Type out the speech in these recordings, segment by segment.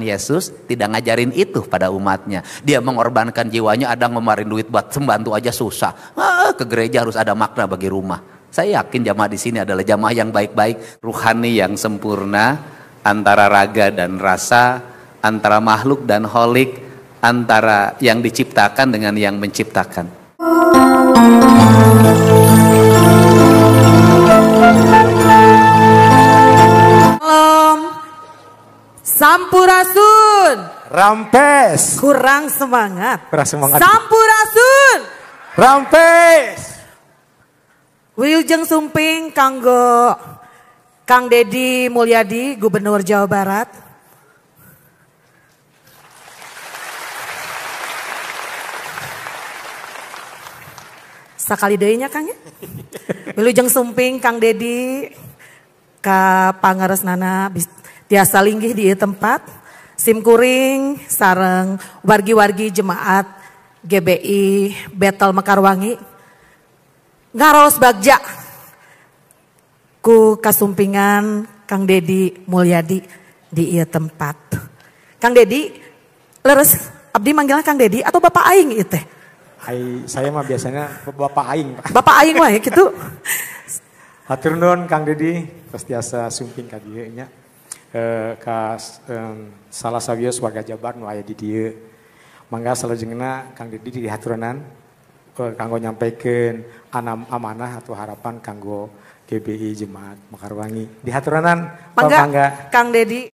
Yesus tidak ngajarin itu pada umatnya. Dia mengorbankan jiwanya, ada ngemarin duit buat sembantu aja susah. Ke gereja harus ada makna bagi rumah. Saya yakin jamaah di sini adalah jamaah yang baik-baik, ruhani yang sempurna, antara raga dan rasa, antara makhluk dan holik, antara yang diciptakan dengan yang menciptakan. Sampurasun. Rampes. Kurang semangat. Kurang semangat. Sampurasun. Rampes. Wilujeng sumping kanggo Kang Deddy Mulyadi, Gubernur Jawa Barat. Sakali deui nya Kang ya. Wilujeng sumping Kang Deddy ka pangaresnana tiasa linggih di tempat simkuring sareng wargi-wargi jemaat GBI Betel Mekarwangi ngaros bagja ku kasumpingan Kang Deddy Mulyadi di ieu tempat. Kang Deddy leres abdi manggilna Kang Deddy atau Bapak aing ieu teh? Saya mah biasanya Bapak aing, Pak. Bapak aing wae kitu. Hatur nuhun Kang Deddy pastiasa sumping ka dieu nya. Ka salah sawios warga Jabar nu aya di dieu. Mangga salajengna Kang Deddy di haturenan kanggo nyampaikeun amanah atau harapan kanggo GBI Jemaat Mekarwangi. Di haturenan mangga Kang Deddy.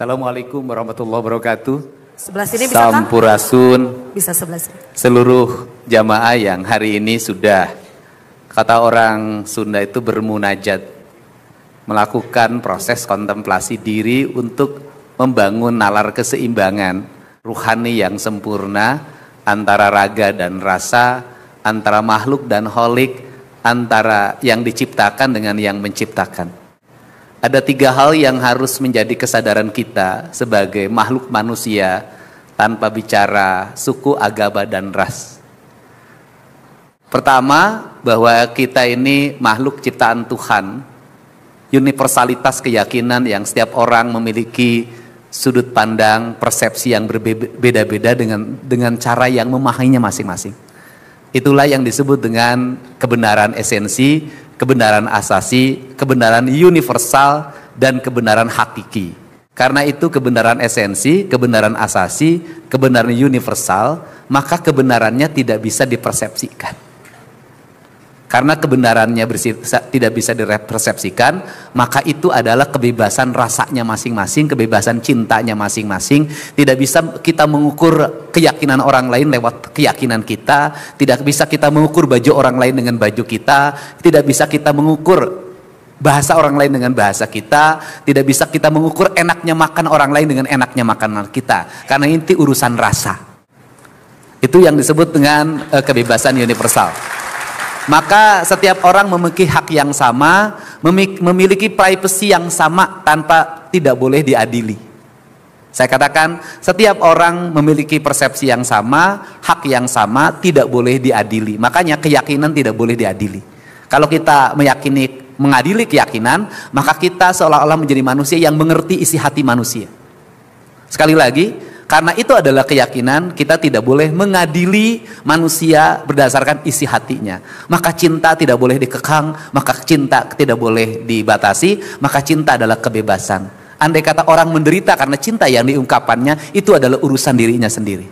Assalamualaikum warahmatullahi wabarakatuh. Sebelah sini bisa kan? Sampurasun. Bisa sebelah sini. Seluruh jamaah yang hari ini sudah, kata orang Sunda itu bermunajat, melakukan proses kontemplasi diri untuk membangun nalar keseimbangan ruhani yang sempurna antara raga dan rasa, antara makhluk dan holik, antara yang diciptakan dengan yang menciptakan. Ada 3 hal yang harus menjadi kesadaran kita sebagai makhluk manusia tanpa bicara suku, agama, dan ras. Pertama, bahwa kita ini makhluk ciptaan Tuhan, universalitas keyakinan yang setiap orang memiliki sudut pandang, persepsi yang berbeda-beda dengan cara yang memahaminya masing-masing. Itulah yang disebut dengan kebenaran esensi, kebenaran asasi, kebenaran universal, dan kebenaran hakiki. Karena itu kebenaran esensi, kebenaran asasi, kebenaran universal, maka kebenarannya tidak bisa dipersepsikan. Karena kebenarannya tidak bisa dipersepsikan, maka itu adalah kebebasan rasanya masing-masing, kebebasan cintanya masing-masing. Tidak bisa kita mengukur keyakinan orang lain lewat keyakinan kita, tidak bisa kita mengukur baju orang lain dengan baju kita, tidak bisa kita mengukur bahasa orang lain dengan bahasa kita, tidak bisa kita mengukur enaknya makan orang lain dengan enaknya makanan kita. Karena ini urusan rasa. Itu yang disebut dengan kebebasan universal. Maka setiap orang memiliki hak yang sama, memiliki privacy yang sama tanpa tidak boleh diadili. Saya katakan setiap orang memiliki persepsi yang sama, hak yang sama, tidak boleh diadili. Makanya keyakinan tidak boleh diadili. Kalau kita mengadili keyakinan, maka kita seolah-olah menjadi manusia yang mengerti isi hati manusia. Sekali lagi, karena itu adalah keyakinan, kita tidak boleh mengadili manusia berdasarkan isi hatinya. Maka cinta tidak boleh dikekang, maka cinta tidak boleh dibatasi, maka cinta adalah kebebasan. Andai kata orang menderita karena cinta yang diungkapkannya, itu adalah urusan dirinya sendiri.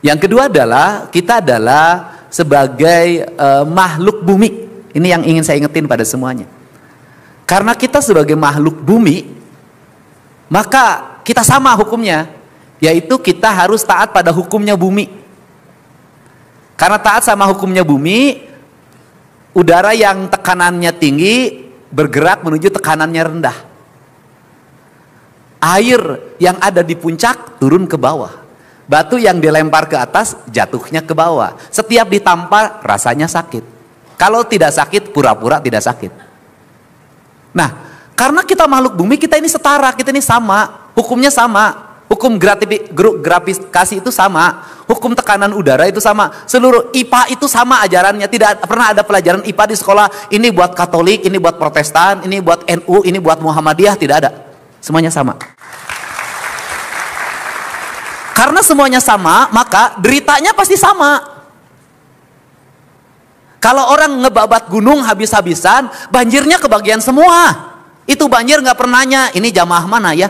Yang kedua adalah, kita adalah sebagai makhluk bumi. Ini yang ingin saya ingetin pada semuanya. Karena kita sebagai makhluk bumi, maka kita sama hukumnya, yaitu kita harus taat pada hukumnya bumi. Karena taat sama hukumnya bumi, udara yang tekanannya tinggi bergerak menuju tekanannya rendah. Air yang ada di puncak turun ke bawah. Batu yang dilempar ke atas jatuhnya ke bawah. Setiap ditampar rasanya sakit. Kalau tidak sakit, pura-pura tidak sakit. Nah, karena kita makhluk bumi, kita ini setara, kita ini sama. Hukumnya sama. Hukum gravitasi itu sama. Hukum tekanan udara itu sama. Seluruh IPA itu sama ajarannya. Tidak pernah ada pelajaran IPA di sekolah. Ini buat Katolik, ini buat Protestan, ini buat NU, ini buat Muhammadiyah. Tidak ada. Semuanya sama. Karena semuanya sama, maka deritanya pasti sama. Kalau orang ngebabat gunung habis-habisan, banjirnya kebagian semua. Itu banjir nggak pernah nanya, ini jamaah mana ya?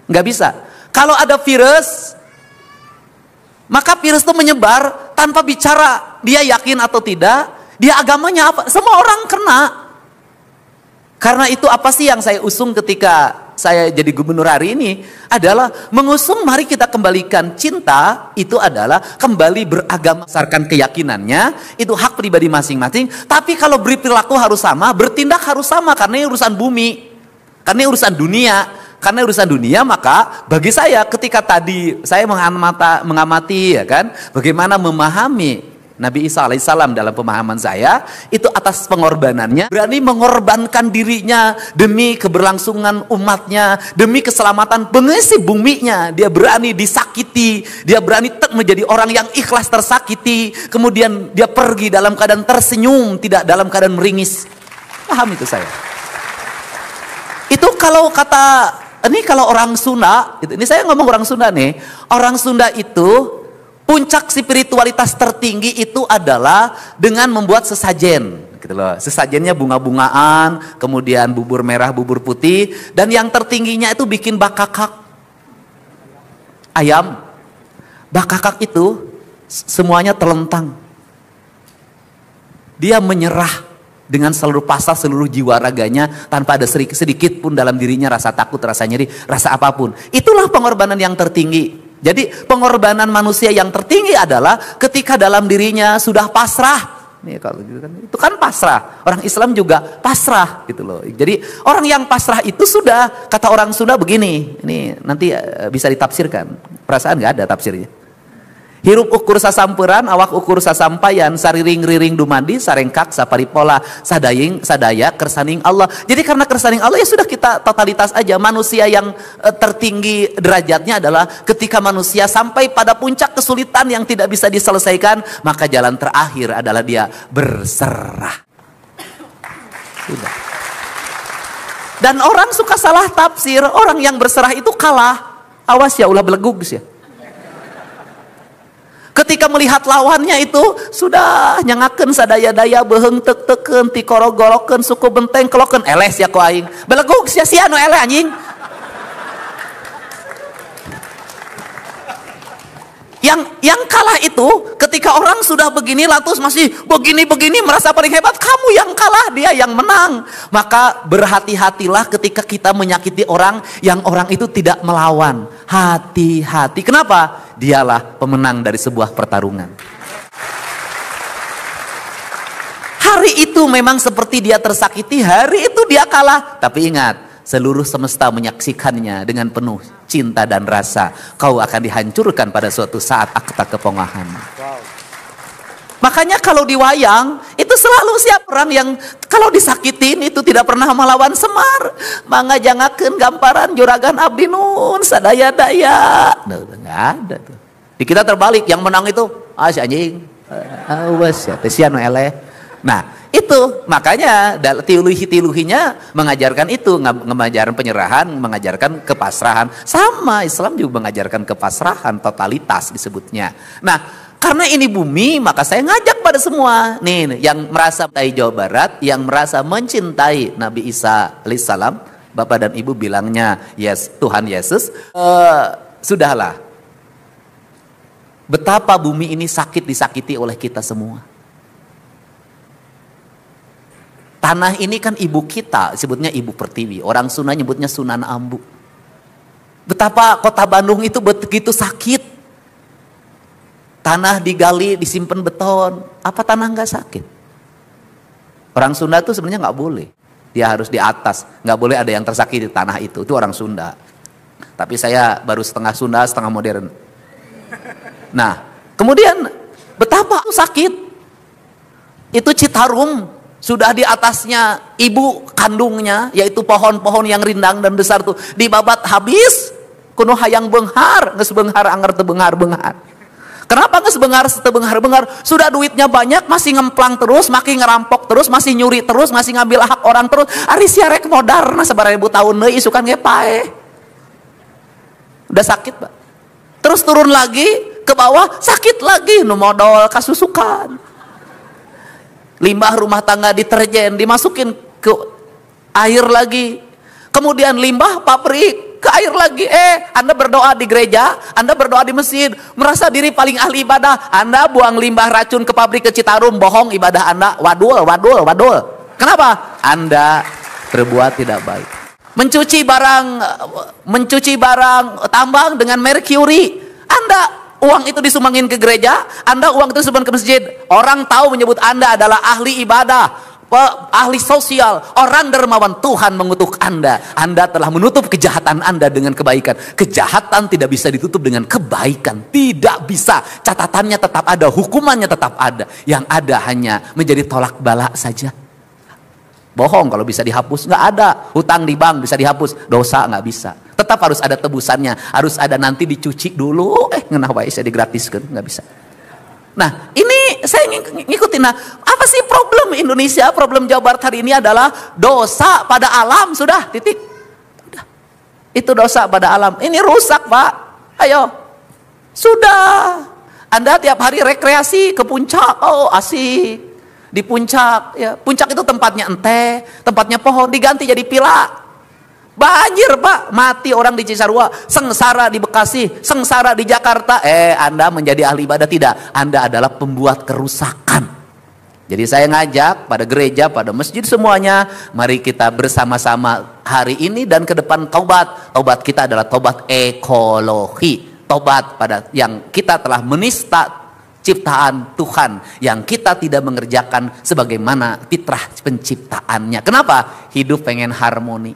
Nggak bisa. Kalau ada virus, maka virus itu menyebar tanpa bicara dia yakin atau tidak, dia agamanya apa, semua orang kena. Karena itu apa sih yang saya usung ketika saya jadi gubernur hari ini adalah mengusung mari kita kembalikan cinta itu adalah kembali beragama berdasarkan keyakinannya, itu hak pribadi masing-masing. Tapi kalau berperilaku harus sama, bertindak harus sama karena ini urusan bumi, karena ini urusan dunia. Karena urusan dunia, maka bagi saya ketika tadi saya mengamati ya kan, bagaimana memahami Nabi Isa alaihissalam dalam pemahaman saya, itu atas pengorbanannya, berani mengorbankan dirinya demi keberlangsungan umatnya, demi keselamatan pengisi buminya. Dia berani disakiti, dia berani menjadi orang yang ikhlas tersakiti, kemudian dia pergi dalam keadaan tersenyum, tidak dalam keadaan meringis. Paham itu saya. Itu kalau kata ini kalau orang Sunda, ini saya ngomong orang Sunda nih, orang Sunda itu puncak spiritualitas tertinggi itu adalah dengan membuat sesajen, gitu loh. Sesajennya bunga-bungaan, kemudian bubur merah, bubur putih, dan yang tertingginya itu bikin bakakak ayam. Bakakak itu semuanya terlentang. Dia menyerah dengan seluruh pasal, seluruh jiwa raganya, tanpa ada sedikit pun dalam dirinya rasa takut, rasa nyeri, rasa apapun. Itulah pengorbanan yang tertinggi. Jadi pengorbanan manusia yang tertinggi adalah ketika dalam dirinya sudah pasrah. Nih kalau gitu kan, itu kan pasrah. Orang Islam juga pasrah gitu loh. Jadi orang yang pasrah itu sudah, kata orang Sunda begini, ini nanti bisa ditafsirkan. Perasaan nggak ada tafsirnya. Hirup ukur sasampuran, awak ukur sasampayan, sariring-riring dumadi, sarengkak, saparipola, sadaya, kersaning Allah. Jadi karena kersaning Allah ya sudah kita totalitas aja. Manusia yang tertinggi derajatnya adalah ketika manusia sampai pada puncak kesulitan yang tidak bisa diselesaikan, maka jalan terakhir adalah dia berserah. Sudah. Dan orang suka salah tafsir, orang yang berserah itu kalah. Awas ya, ulah belegug ya. Ketika melihat lawannya itu sudah nyangakeun sadaya-daya beheung tek-teken ti korogorokeun suku benteng kelokeun eles ya ku aing. Belegug sia-sia nu eleh anjing. Yang kalah itu ketika orang sudah begini lantas masih begini merasa paling hebat, kamu yang kalah, dia yang menang. Maka berhati-hatilah ketika kita menyakiti orang yang orang itu tidak melawan. Hati-hati. Kenapa? Dialah pemenang dari sebuah pertarungan. Hari itu memang seperti dia tersakiti, hari itu dia kalah. Tapi ingat, seluruh semesta menyaksikannya dengan penuh cinta dan rasa. Kau akan dihancurkan pada suatu saat akta kepongahan. Wow. Makanya kalau di wayang itu selalu siap orang yang kalau disakitin itu tidak pernah melawan Semar. Mangajangakeun gamparan juragan abdi nun sadaya-daya. Nggak ada tuh. Di kita terbalik, yang menang itu si anjing. Awas ya, tesian eleh. Nah, itu makanya tiluhi-tiluhinya mengajarkan itu, mengajarkan penyerahan, mengajarkan kepasrahan. Sama Islam juga mengajarkan kepasrahan, totalitas disebutnya. Nah, karena ini bumi, maka saya ngajak pada semua nih yang merasa mencintai Jawa Barat, yang merasa mencintai Nabi Isa alaihissalam, Bapak dan Ibu bilangnya yes, Tuhan Yesus, sudahlah. Betapa bumi ini disakiti oleh kita semua. Tanah ini kan ibu kita, sebutnya ibu pertiwi. Orang Sunda nyebutnya Sunan Ambu. Betapa kota Bandung itu begitu sakit. Tanah digali, disimpan beton. Apa tanah nggak sakit? Orang Sunda itu sebenarnya nggak boleh. Dia harus di atas, nggak boleh ada yang tersakiti di tanah itu orang Sunda. Tapi saya baru setengah Sunda, setengah modern. Nah, kemudian betapa sakit. Itu Citarum, sudah di atasnya ibu kandungnya, yaitu pohon-pohon yang rindang dan besar tuh, dibabat habis, kuno hayang benghar, geus benghar anger teu benghar-benghar. Kenapa nggak sebenghar-benghar? Sudah duitnya banyak, masih ngemplang terus, makin ngerampok terus, masih nyuri terus, masih ngambil hak orang terus. Ari siarek modar, nah 1000 tahun deui isukan ge pae. Udah sakit, Pak. Terus turun lagi ke bawah, sakit lagi, nu modal kasusukan. Limbah rumah tangga deterjen dimasukin ke air lagi. Kemudian limbah pabrik ke air lagi. Anda berdoa di gereja, Anda berdoa di masjid, merasa diri paling ahli ibadah. Anda buang limbah racun ke pabrik ke Citarum, bohong ibadah Anda. Wadul. Kenapa? Anda berbuat tidak baik. Mencuci barang tambang dengan merkuri. Anda uang itu disumbangin ke gereja, Anda uang itu disumbangin ke masjid. Orang tahu menyebut Anda adalah ahli ibadah, ahli sosial, orang dermawan. Tuhan mengutuk Anda. Anda telah menutup kejahatan Anda dengan kebaikan. Kejahatan tidak bisa ditutup dengan kebaikan. Tidak bisa. Catatannya tetap ada, hukumannya tetap ada. Yang ada hanya menjadi tolak bala saja. Bohong kalau bisa dihapus, nggak ada. Hutang di bank bisa dihapus, dosa nggak bisa. Tetap harus ada tebusannya, harus ada nanti dicuci dulu. Ngenah wae saya digratiskan, nggak bisa. Nah, ini saya ngikutin. Nah, apa sih problem Indonesia, problem Jawa Barat hari ini adalah dosa pada alam. Sudah, titik. Udah. Itu dosa pada alam. Ini rusak, Pak. Ayo. Sudah. Anda tiap hari rekreasi ke puncak, oh asik. Di puncak, ya. Puncak itu tempatnya ente, tempatnya pohon, diganti jadi pila. Banjir, Pak, mati orang di Cisarua, sengsara di Bekasi, sengsara di Jakarta. Anda menjadi ahli ibadah? Tidak, Anda adalah pembuat kerusakan. Jadi saya ngajak pada gereja, pada masjid semuanya, mari kita bersama-sama hari ini dan ke depan taubat. Taubat kita adalah taubat ekologi, taubat pada yang kita telah menista ciptaan Tuhan, yang kita tidak mengerjakan sebagaimana fitrah penciptaannya. Kenapa? Hidup pengen harmoni,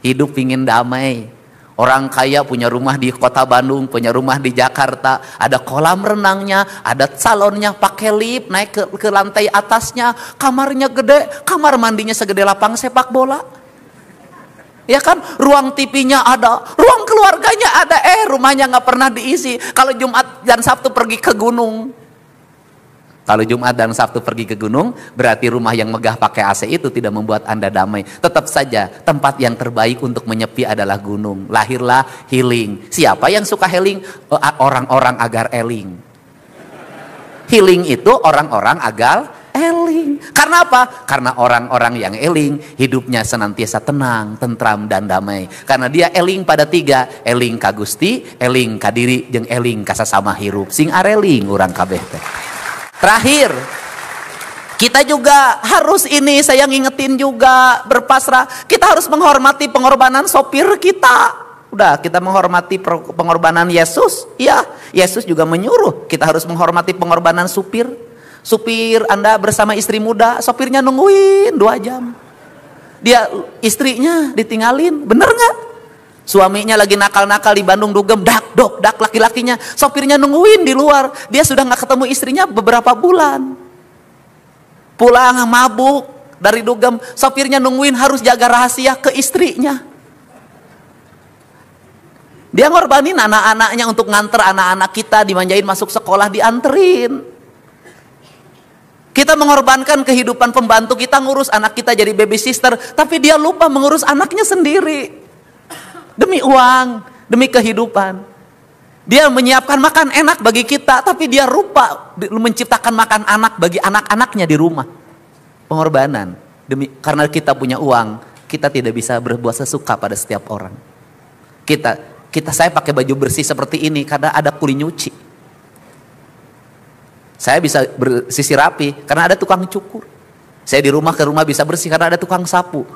hidup ingin damai. Orang kaya punya rumah di kota Bandung, punya rumah di Jakarta, ada kolam renangnya, ada salonnya, pakai lift naik ke lantai atasnya, kamarnya gede, kamar mandinya segede lapang sepak bola. Ya kan, ruang TV-nya ada, ruang keluarganya ada, rumahnya nggak pernah diisi. Kalau Jumat dan Sabtu pergi ke gunung. Kalau Jumat dan Sabtu pergi ke gunung, berarti rumah yang megah pakai AC itu tidak membuat Anda damai. Tetap saja, tempat yang terbaik untuk menyepi adalah gunung. Lahirlah healing. Siapa yang suka healing? Orang-orang agar eling. Healing itu orang-orang agar eling. Karena apa? Karena orang-orang yang eling hidupnya senantiasa tenang, tentram, dan damai. Karena dia eling pada 3, eling ka Gusti, eling ka diri, jeung eling ka sasama hirup. Sing areling urang kabeh teh. Terakhir, kita juga harus ini, saya ngingetin juga, berpasrah. Kita harus menghormati pengorbanan sopir kita. Udah, kita menghormati pengorbanan Yesus. Ya, Yesus juga menyuruh kita harus menghormati pengorbanan supir. Supir Anda bersama istri muda, sopirnya nungguin 2 jam. Dia istrinya ditinggalin, bener nggak? Suaminya lagi nakal-nakal di Bandung dugem, dak laki-lakinya, sopirnya nungguin di luar. Dia sudah nggak ketemu istrinya beberapa bulan. Pulang mabuk dari dugem, sopirnya nungguin harus jaga rahasia ke istrinya. Dia ngorbanin anak-anaknya untuk nganter anak-anak kita, dimanjain masuk sekolah, dianterin. Kita mengorbankan kehidupan pembantu kita, ngurus anak kita jadi baby sister, tapi dia lupa mengurus anaknya sendiri. Demi uang, demi kehidupan. Dia menyiapkan makan enak bagi kita, tapi dia lupa menciptakan makan anak bagi anak-anaknya di rumah. Pengorbanan. Karena kita punya uang, kita tidak bisa berbuat sesuka pada setiap orang. Saya pakai baju bersih seperti ini karena ada kuli nyuci. Saya bisa bersih rapi karena ada tukang cukur. Saya di rumah ke rumah bisa bersih karena ada tukang sapu.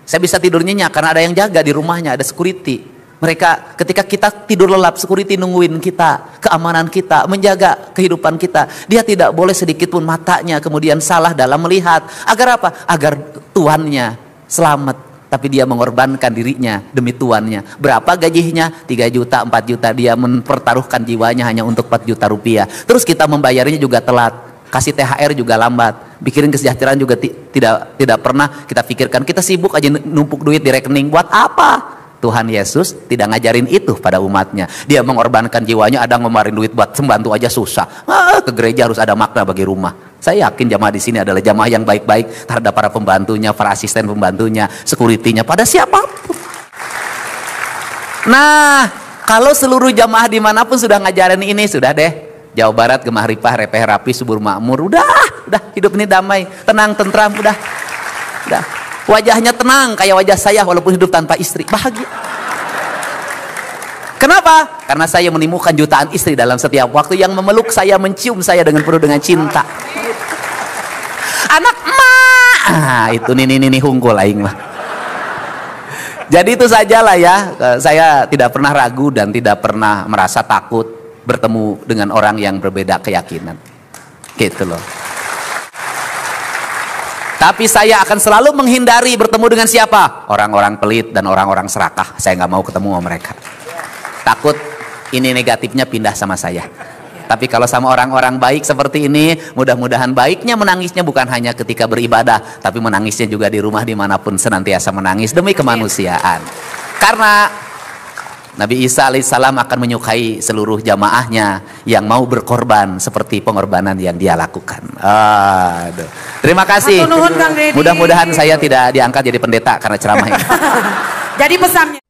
Saya bisa tidur nyenyak karena ada yang jaga di rumahnya, ada security. Mereka ketika kita tidur lelap, security nungguin kita, keamanan kita, menjaga kehidupan kita. Dia tidak boleh sedikit pun matanya kemudian salah dalam melihat. Agar apa? Agar tuannya selamat. Tapi dia mengorbankan dirinya demi tuannya. Berapa gajinya? 3 juta, 4 juta. Dia mempertaruhkan jiwanya hanya untuk 4 juta rupiah. Terus kita membayarnya juga telat. Kasih THR juga lambat. Pikirin kesejahteraan juga tidak pernah kita pikirkan. Kita sibuk aja numpuk duit di rekening. Buat apa? Tuhan Yesus tidak ngajarin itu pada umatnya. Dia mengorbankan jiwanya, ada ngeluarin duit buat pembantu aja susah. Ke gereja harus ada makna bagi rumah. Saya yakin jamaah di sini adalah jamaah yang baik-baik terhadap para pembantunya, para asisten pembantunya, security-nya, pada siapapun. Nah, kalau seluruh jamaah dimanapun sudah ngajarin ini, sudah deh. Jawa Barat, Gemah Ripah, Repeh Rapi, Subur Makmur, udah hidup ini damai, tenang, tentram, udah. Wajahnya tenang kayak wajah saya walaupun hidup tanpa istri, bahagia. Kenapa? Karena saya menemukan jutaan istri dalam setiap waktu yang memeluk saya, mencium saya dengan penuh dengan cinta. Anak emak, itu nih hunggul aing mah. Jadi itu sajalah ya, saya tidak pernah ragu dan tidak pernah merasa takut bertemu dengan orang yang berbeda keyakinan. Gitu loh. Tapi saya akan selalu menghindari bertemu dengan siapa? Orang-orang pelit dan orang-orang serakah. Saya nggak mau ketemu sama mereka. Takut ini negatifnya pindah sama saya. Tapi kalau sama orang-orang baik seperti ini, mudah-mudahan baiknya menangisnya bukan hanya ketika beribadah, tapi menangisnya juga di rumah dimanapun senantiasa menangis demi kemanusiaan. Karena Nabi Isa alaihissalam akan menyukai seluruh jamaahnya yang mau berkorban seperti pengorbanan yang dia lakukan. Aduh. Terima kasih. Mudah-mudahan saya tidak diangkat jadi pendeta karena ceramah ini. Jadi pesannya.